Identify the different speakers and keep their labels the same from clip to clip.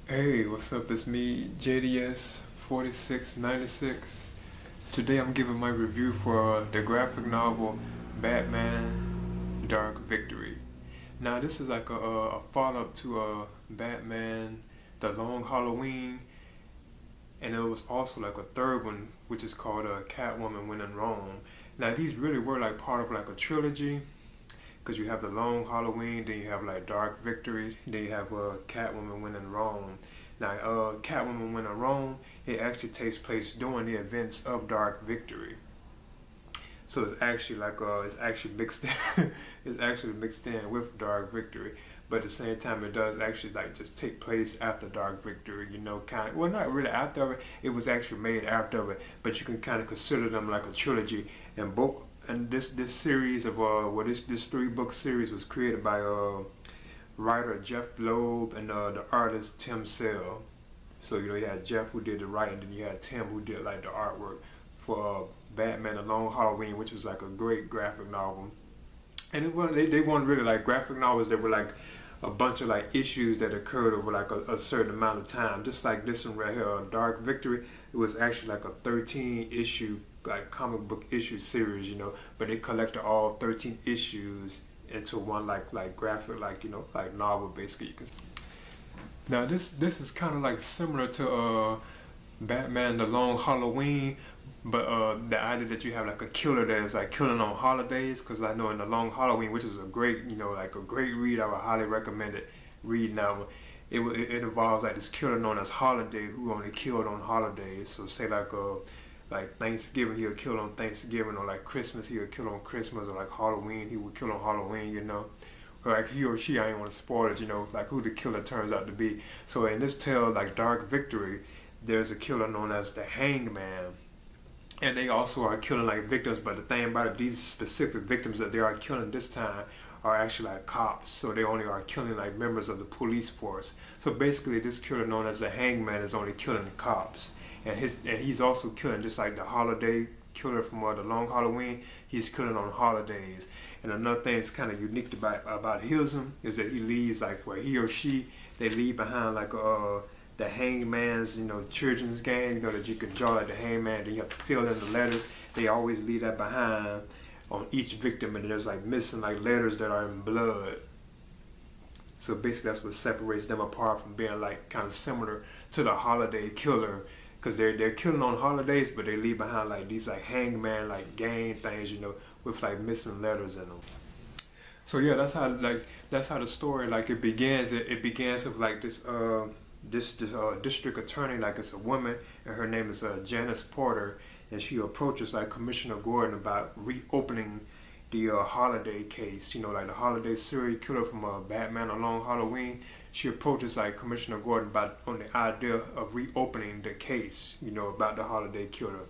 Speaker 1: Hey, what's up? It's me, JDS 4696. Today I'm giving my review for the graphic novel Batman Dark Victory. Now, this is like a follow up to Batman The Long Halloween, and there was also like a third one which is called Catwoman When in Rome. Now, these really were like part of like a trilogy because you have the Long Halloween, then you have like Dark Victory, then you have Catwoman When in Rome. Now, Catwoman When in Rome, it actually takes place during the events of Dark Victory. So it's actually like it's actually mixed in, it's actually mixed in with Dark Victory, but at the same time it does actually like just take place after Dark Victory. You know, kind of, well, not really after it. It was actually made after it, but you can kind of consider them like a trilogy. And both and this series of this 3 book series was created by writer Jeff Loeb and the artist Tim Sale. So you know you had Jeff who did the writing, and then you had Tim who did like the artwork for Batman: A Long Halloween, which was like a great graphic novel. And they weren't really like graphic novels. They were like a bunch of like issues that occurred over like a certain amount of time. Just like this one right here, Dark Victory. It was actually like a 13 issue like comic book issue series, you know. But they collected all 13 issues into one like graphic like novel basically. You can. Now this is kind of like similar to Batman: The Long Halloween, but the idea that you have like a killer that is like killing on holidays, because I know in The Long Halloween, which is a great, you know, like a great read, I would highly recommend it. Read now. It involves like this killer known as Holiday who only killed on holidays. So say like Thanksgiving he'll kill on Thanksgiving, or like Christmas he'll kill on Christmas, or like Halloween he would kill on Halloween, you know. Or like he or she, I didn't want to spoil it, you know, like who the killer turns out to be. So in this tale, like Dark Victory, there's a killer known as the Hangman, and they also are killing like victims. But the thing about it, these specific victims that they are killing this time are actually like cops, so they only are killing like members of the police force. So basically this killer known as the Hangman is only killing the cops, and he's also killing just like the holiday killer from The Long Halloween. He's killing on holidays. And another thing that's kind of unique about him is that he leaves like where he or she, they leave behind like the Hangman's, you know, children's game, you know, that you can draw like the Hangman, then you have to fill in the letters. They always leave that behind on each victim, and there's like missing like letters that are in blood. So basically that's what separates them apart from being like kind of similar to the holiday killer, because they're killing on holidays, but they leave behind like these like Hangman like gang things, you know, with like missing letters in them. So yeah, that's how the story like it begins. It begins with like this district attorney, like it's a woman, and her name is Janice Porter, and she approaches like Commissioner Gordon about reopening the Holiday case. You know, like the Holiday serial killer from Batman: A Long Halloween. She approaches like Commissioner Gordon about on the idea of reopening the case. You know, about the Holiday killer.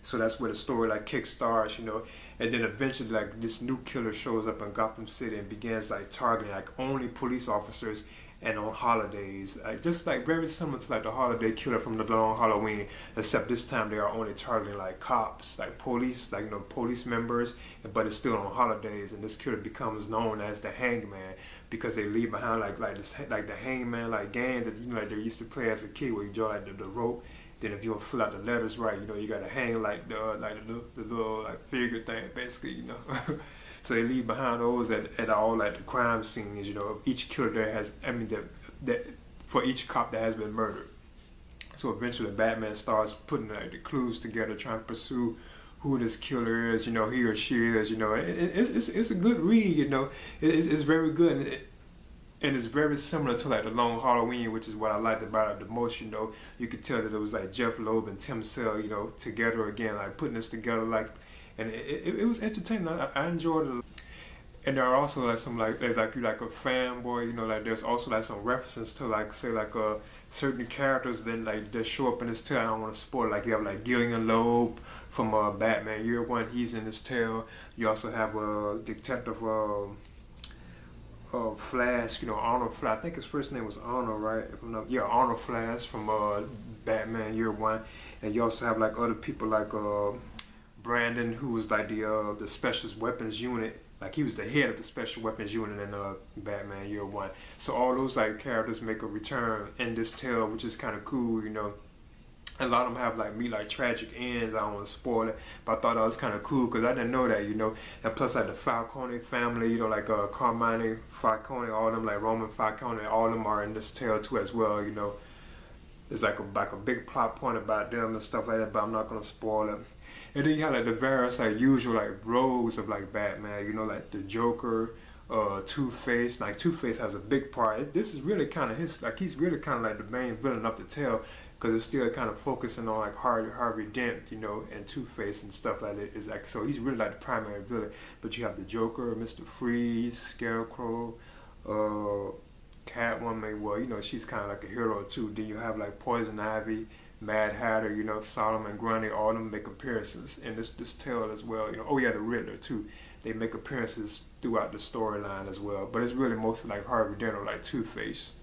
Speaker 1: So that's where the story like kick starts, you know, and then eventually like this new killer shows up in Gotham City and begins like targeting like only police officers and on holidays, just like very similar to like the Holiday killer from The Long Halloween, except this time they are only targeting like cops, like police, like, you know, police members, but it's still on holidays. And this killer becomes known as the Hangman because they leave behind like this like the Hangman like game that, you know, like they used to play as a kid, where you draw like the rope. Then if you don't fill out the letters right, you know, you gotta hang like the little like figure thing, basically, you know. So they leave behind those at all like the crime scenes, you know, of each killer that has, I mean, that for each cop that has been murdered. So eventually Batman starts putting like the clues together, trying to pursue who this killer is, you know, he or she is, you know. It's a good read, you know. It's very good. And it's very similar to like The Long Halloween, which is what I liked about it the most. You know, you could tell that it was like Jeff Loeb and Tim Sale, you know, together again, like putting this together, like, and it was entertaining. I enjoyed it. And there are also like some like you're like a fanboy, you know, like there's also like some references to like say like certain characters then like that show up in this tale. I don't want to spoil. Like you have like Gillian Loeb from Batman Year One. He's in this tale. You also have Detective. Flash, you know, Arnold Flash. I think his first name was Arnold, right? If I'm not, yeah, Arnold Flash from Batman Year One. And you also have like other people like Brandon, who was like the Special Weapons Unit Like he was the head of the special weapons unit in Batman Year One. So all those like characters make a return in this tale, which is kind of cool, you know. A lot of them have like tragic ends. I don't want to spoil it, but I thought that was kind of cool because I didn't know that, you know. And plus like the Falcone family, you know, like Carmine Falcone, all of them, like Roman Falcone, all of them are in this tale too as well, you know. There's like a big plot point about them and stuff like that, but I'm not gonna spoil it. And then you have like the various like usual like roles of like Batman, you know, like the Joker, Two-Face. Like Two-Face has a big part. This is really kind of his, like he's really kind of like the main villain of the tale, because it's still kind of focusing on like Harvey Dent, you know, and Two-Face and stuff like that. Is like, so he's really like the primary villain. But you have the Joker, Mr. Freeze, Scarecrow, Catwoman. Well, you know, she's kind of like a hero too. Then you have like Poison Ivy, Mad Hatter, you know, Solomon Grundy. All of them make appearances in this tale as well. You know, oh yeah, the Riddler too. They make appearances throughout the storyline as well. But it's really mostly like Harvey Dent or like Two-Face.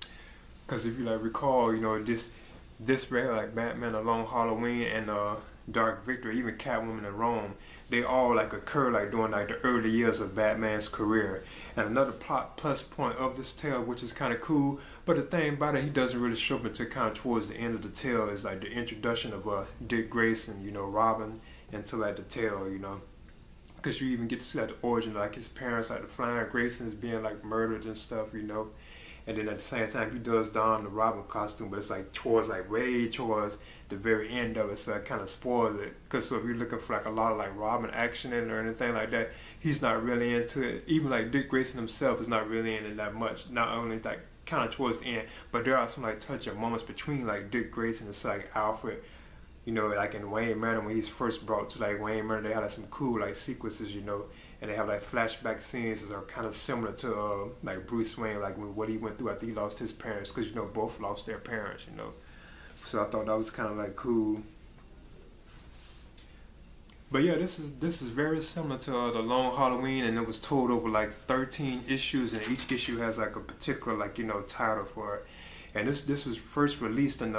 Speaker 1: Because if you like recall, you know, this rare like Batman, A Long Halloween, and Dark Victory, even Catwoman and Rome, they all like occur like during like the early years of Batman's career. And another plot plus point of this tale, which is kind of cool, but the thing about it, he doesn't really show up until kind of towards the end of the tale, is like the introduction of Dick Grayson, you know, Robin, into like the tale, you know. Because you even get to see like the origin of like his parents, like the Flying Graysons being like murdered and stuff, you know. And then at the same time, he does don the Robin costume, but it's like towards like way towards the very end of it, so it kind of spoils it. Because so if you're looking for like a lot of like Robin action in it or anything like that, he's not really into it. Even like Dick Grayson himself is not really in it that much. Not only like kind of towards the end, but there are some like touching moments between like Dick Grayson and like Alfred. You know, like in Wayne Manor, when he's first brought to like Wayne Manor, they had like some cool like sequences, you know, and they have like flashback scenes that are kind of similar to like Bruce Wayne, like what he went through after he lost his parents, because you know both lost their parents, you know. So I thought that was kind of like cool. But yeah, this is very similar to The Long Halloween, and it was told over like 13 issues, and each issue has like a particular like, you know, title for it. And this was first released in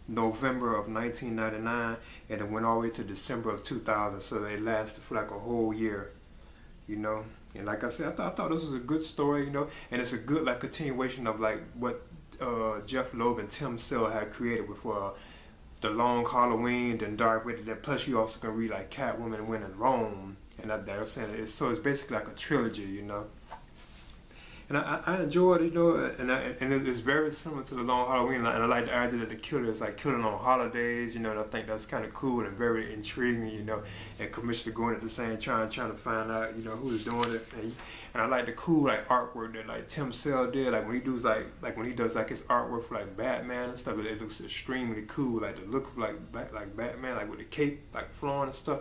Speaker 1: November of 1999, and it went all the way to December of 2000, so they lasted for like a whole year, you know. And like I said, I thought this was a good story, you know, and it's a good like continuation of like what Jeff Loeb and Tim Sale had created with The Long Halloween and Dark Victory. Plus you also can read like Catwoman, When in Rome, and that was saying so it's basically like a trilogy, you know. And I enjoyed it, you know, and it's very similar to The Long Halloween, and I like the idea that the killer is like killing on holidays, you know, and I think that's kind of cool and very intriguing, you know, and Commissioner going at the same time trying to find out, you know, who's doing it, and I like the cool like artwork that like Tim Sale did, like when he does like when he does like his artwork for like Batman and stuff, it looks extremely cool, like the look of like Batman, like with the cape like flowing and stuff.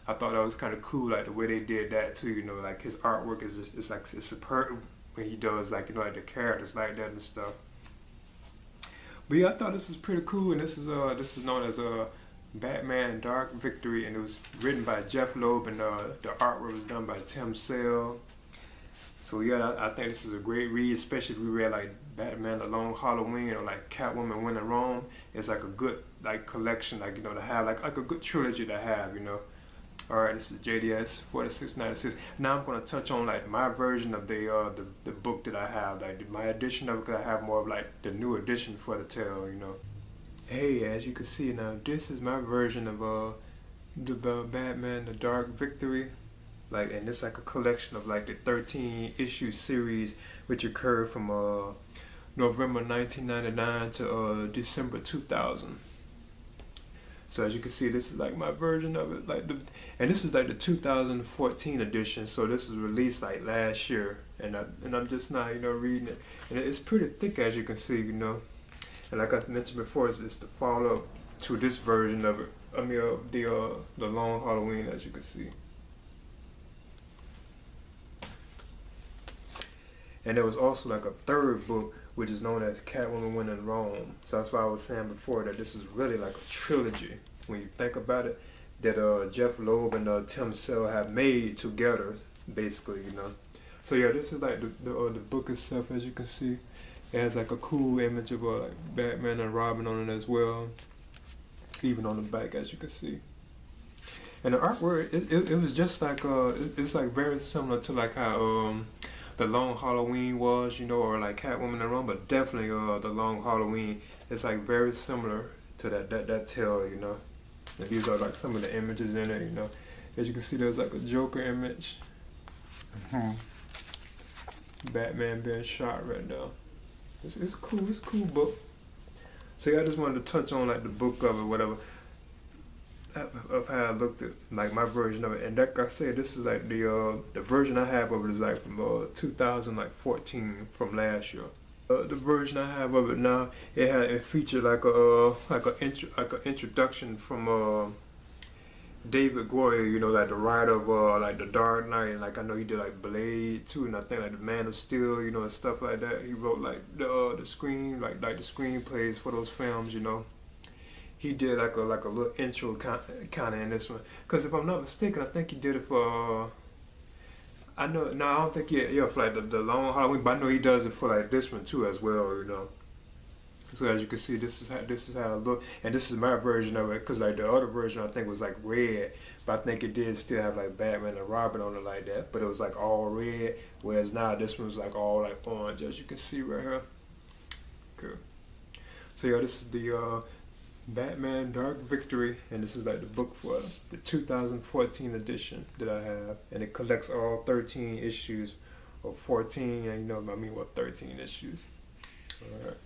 Speaker 1: I thought that was kind of cool, like the way they did that too, you know, like his artwork is just, it's superb when he does like, you know, like the characters like that and stuff. But yeah, I thought this was pretty cool, and this is known as Batman Dark Victory, and it was written by Jeff Loeb, and the artwork was done by Tim Sale. So yeah, I think this is a great read, especially if we read like Batman The Long Halloween or like Catwoman When in Rome. It's like a good like collection, like, you know, to have like a good trilogy to have, you know. Alright, this is JDS 4696. Now I'm going to touch on like my version of the book that I have, like my edition of it, because I have more of like the new edition for the tale, you know. Hey, as you can see now, this is my version of the Batman The Dark Victory. Like, and it's like a collection of like the 13 issue series, which occurred from November 1999 to December 2000. So as you can see, this is like my version of it, like and this is like the 2014 edition. So this was released like last year, and I'm just now, you know, reading it, and it's pretty thick, as you can see, you know. And like I mentioned before, it's the follow-up to this version of it. I mean, the Long Halloween, as you can see. And there was also like a third book, which is known as Catwoman When in Rome. So that's why I was saying before that this is really like a trilogy, when you think about it, that Jeff Loeb and Tim Sale have made together, basically, you know. So yeah, this is like the book itself, as you can see. It has like a cool image of like Batman and Robin on it as well, even on the back, as you can see. And the artwork, it was just like it's like very similar to like how the Long Halloween was, you know, or like Catwoman and Run, but definitely the Long Halloween is like very similar to that tale, you know. And these are like some of the images in it, you know. As you can see, there's like a Joker image. Batman being shot right now. It's cool. It's a cool book. So yeah, I just wanted to touch on like the book of it, whatever, of how I looked at like my version of it. And like I said, this is like the version I have of it is like from 2014 from last year. The version I have of it now, it featured like a introduction from David Goyer, you know, like the writer of like The Dark Knight, and like I know he did like Blade too, and I think like The Man of Steel, you know, and stuff like that. He wrote like the the screenplays for those films, you know. He did like a little intro kind of in this one, because if I'm not mistaken, I think he did it for. I know, no, I don't think yeah for like the Long Halloween, but I know he does it for like this one too as well, you know. So as you can see, this is how it look, and this is my version of it. Because like the other version, I think was like red, but I think it did still have like Batman and Robin on it like that. But it was like all red, whereas now this one's like all like orange, as you can see right here. Good. So yeah, this is the Batman Dark Victory, and this is like the book for the 2014 edition that I have, and it collects all 13 issues, or 14, and you know what I mean, what 13 issues. All right.